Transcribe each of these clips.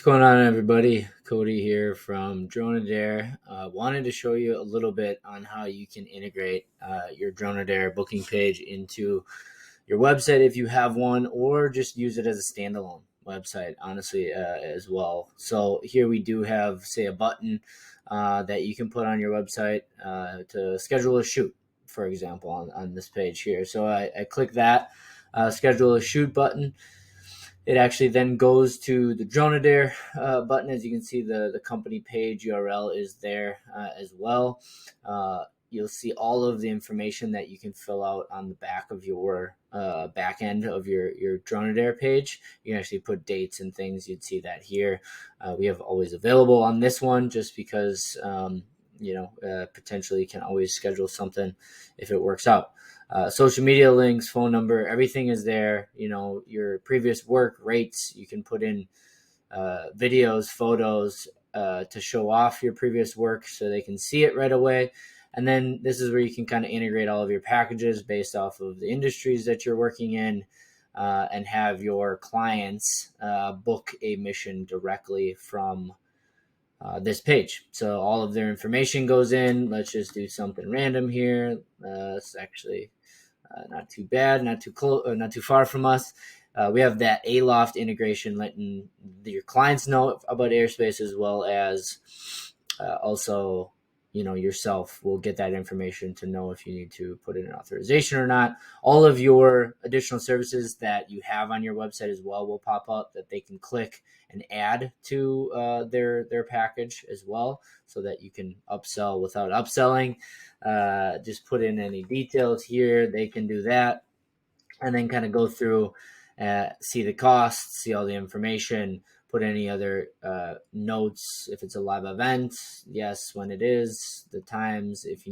going on, everybody? Cody here from DroneAdair. Wanted to show you a little bit on how you can integrate your DroneAdair booking page into your website if you have one, or just use it as a standalone website, honestly, as well. So here we do have, say, a button that you can put on your website to schedule a shoot, for example, on this page here. So I click that schedule a shoot button. It actually then goes to the DroneAdair button. As you can see, the company page URL is there as well. You'll see all of the information that you can fill out on the back of your back end of your DroneAdair page. You can actually put dates and things. You'd see that here. We have always available on this one just because potentially you can always schedule something if it works out. Social media links, phone number, everything is there. Your previous work rates, you can put in videos, photos to show off your previous work so they can see it right away. And then this is where you can kind of integrate all of your packages based off of the industries that you're working in and have your clients book a mission directly from this page. So all of their information goes in. Let's just do something random here. It's actually not too bad, not too close, not too far from us. We have that Aloft integration, letting your clients know about airspace, as well as also, yourself will get that information to know if you need to put in an authorization or not. All of your additional services that you have on your website as well will pop up that they can click and add to their package as well, so that you can upsell without upselling. Just put in any details here. They can do that, and then kind of go through, see the costs, see all the information, put any other notes. If it's a live event, yes, when it is, the times, if they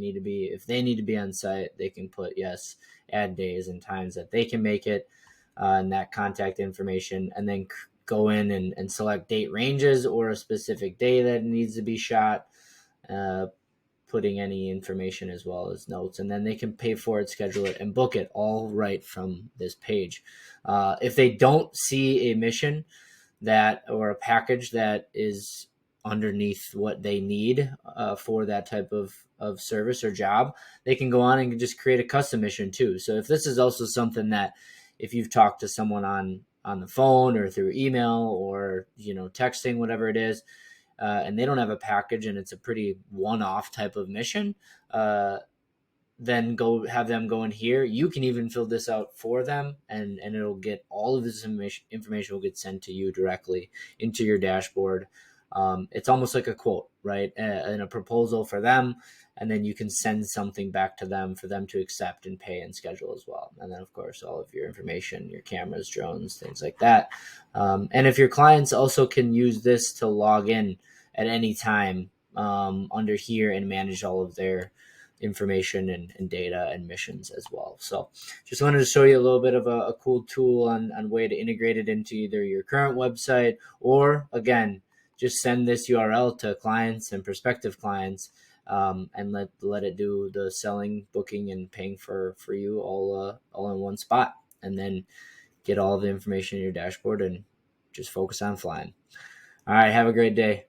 need to be on site, they can put yes, add days and times that they can make it, and that contact information, and then go in and select date ranges or a specific day that needs to be shot, putting any information as well as notes, and then they can pay for it, schedule it, and book it all right from this page. If they don't see a mission or a package that is underneath what they need for that type of service or job, they can go on and just create a custom mission too. So if this is also something that, if you've talked to someone on the phone or through email or texting, whatever it is, and they don't have a package and it's a pretty one-off type of mission, then go have them go in here. You can even fill this out for them, and it'll get all of this information will get sent to you directly into your dashboard. It's almost like a quote, right? And a proposal for them, and then you can send something back to them for them to accept and pay and schedule as well. And then, of course, all of your information, your cameras, drones, things like that. And if your clients also can use this to log in at any time under here and manage all of their information and data and missions as well. So just wanted to show you a little bit of a cool tool on way to integrate it into either your current website, or again, just send this URL to clients and prospective clients, and let it do the selling, booking, and paying for you all in one spot, and then get all the information in your dashboard and just focus on flying. All right, have a great day.